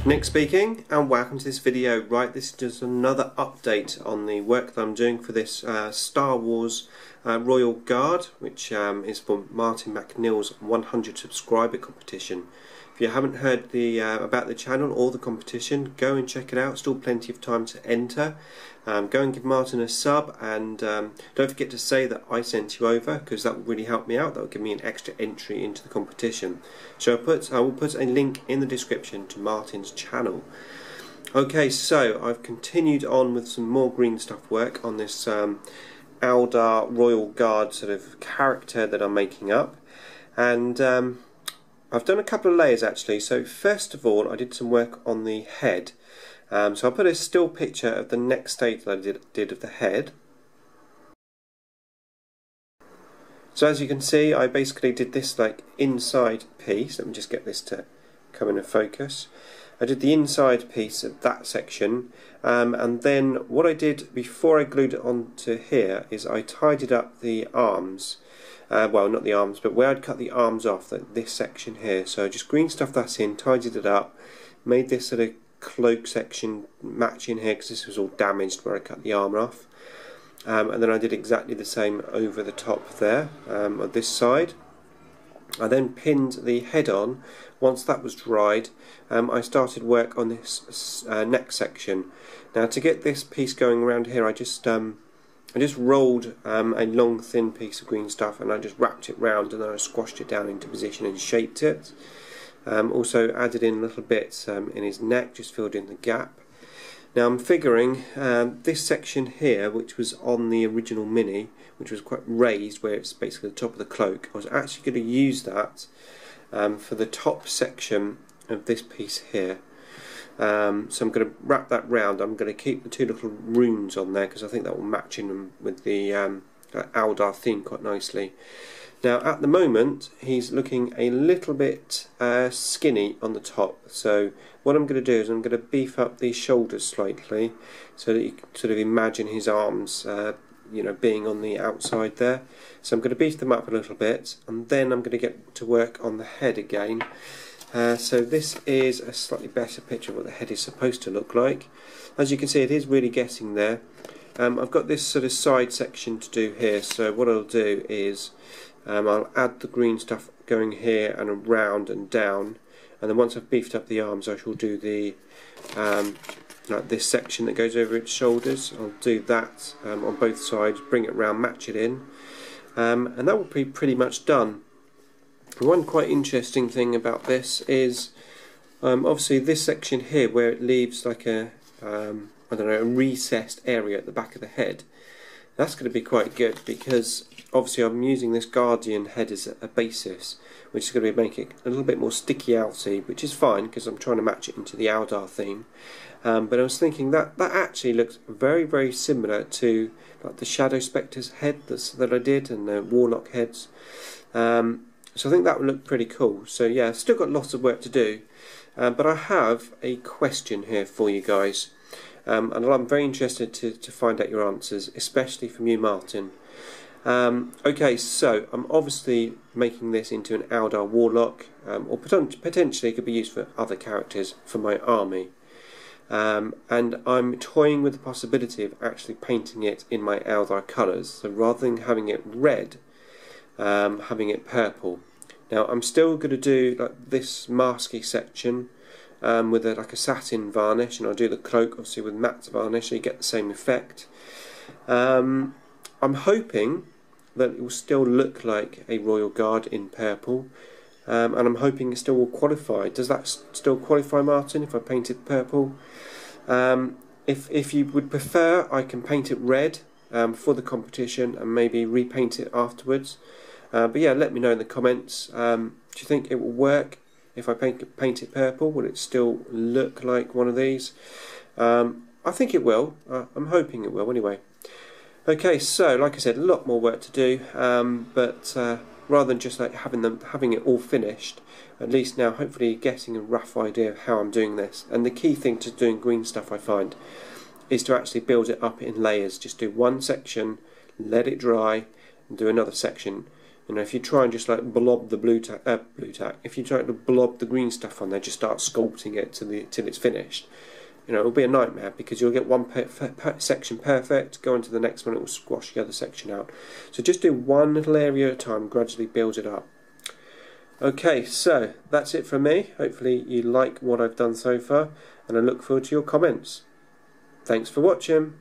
Nick speaking, and welcome to this video. Right, this is just another update on the work that I'm doing for this Star Wars Royal Guard, which is for Martin McNeil's 100 subscriber competition. If you haven't heard about the channel or the competition, go and check it out. Still plenty of time to enter. Go and give Martin a sub, and don't forget to say that I sent you over, because that will really help me out. That will give me an extra entry into the competition. So I will put a link in the description to Martin's channel. Okay, so I've continued on with some more green stuff work on this Eldar Royal Guard sort of character that I'm making up, and I've done a couple of layers actually. So first of all, I did some work on the head. So I'll put a still picture of the next stage that I did of the head. So as you can see, I basically did this like inside piece. Let me just get this to come into focus. I did the inside piece of that section, and then what I did before I glued it onto here is I tidied up the arms. Well, not the arms, but where I'd cut the arms off, this section here. So I just green stuffed that in, tidied it up, made this sort of cloak section match in here because this was all damaged where I cut the armour off, and then I did exactly the same over the top there on this side. I then pinned the head on. Once that was dried, I started work on this neck section. Now to get this piece going around here, I just rolled a long thin piece of green stuff and I just wrapped it round, and then I squashed it down into position and shaped it. Also added in little bits in his neck, just filled in the gap. Now I'm figuring this section here, which was on the original Mini, which was quite raised where it's basically the top of the cloak, I was actually going to use that for the top section of this piece here. So I'm going to wrap that round. I'm going to keep the two little runes on there because I think that will match in with the Eldar theme quite nicely. Now at the moment he's looking a little bit skinny on the top, so what I'm going to do is I'm going to beef up these shoulders slightly so that you can sort of imagine his arms you know, being on the outside there. So I'm going to beef them up a little bit, and then I'm going to get to work on the head again. So this is a slightly better picture of what the head is supposed to look like. As you can see, it is really getting there. I've got this sort of side section to do here, so what I'll do is I'll add the green stuff going here and around and down, and then once I've beefed up the arms I shall do the like this section that goes over its shoulders. I'll do that on both sides, bring it round, match it in, and that will be pretty much done. One quite interesting thing about this is obviously this section here where it leaves like a I don't know, a recessed area at the back of the head. That's going to be quite good because obviously I'm using this Guardian head as a basis, which is going to make it a little bit more sticky-outy, which is fine because I'm trying to match it into the Eldar theme. But I was thinking that actually looks very, very similar to like the Shadow Spectre's head that I did, and the Warlock heads. So I think that would look pretty cool. So yeah, still got lots of work to do, but I have a question here for you guys. And I'm very interested to find out your answers, especially from you, Martin. Okay, so I'm obviously making this into an Eldar Warlock, or potentially it could be used for other characters for my army. And I'm toying with the possibility of actually painting it in my Eldar colours, so rather than having it red, having it purple. Now I'm still going to do like this masky section with like a satin varnish, and I'll do the cloak obviously with matte varnish so you get the same effect. I'm hoping that it will still look like a Royal Guard in purple, and I'm hoping it still will qualify. Does that still qualify, Martin, if I paint it purple? If you would prefer, I can paint it red for the competition and maybe repaint it afterwards. But yeah, let me know in the comments. Do you think it will work if I paint it purple? Will it still look like one of these? I think it will. I'm hoping it will anyway. Okay, so like I said, a lot more work to do, but rather than just like having it all finished, at least now hopefully getting a rough idea of how I'm doing this. And the key thing to doing green stuff, I find, is to actually build it up in layers. Just do one section, let it dry, and do another section. You know, if you try and just like blob the blue tack, if you try to blob the green stuff on there, just start sculpting it till it's finished. You know, it'll be a nightmare because you'll get one section perfect, go into the next one, it will squash the other section out. So just do one little area at a time, gradually build it up. Okay, so that's it from me. Hopefully you like what I've done so far, and I look forward to your comments. Thanks for watching.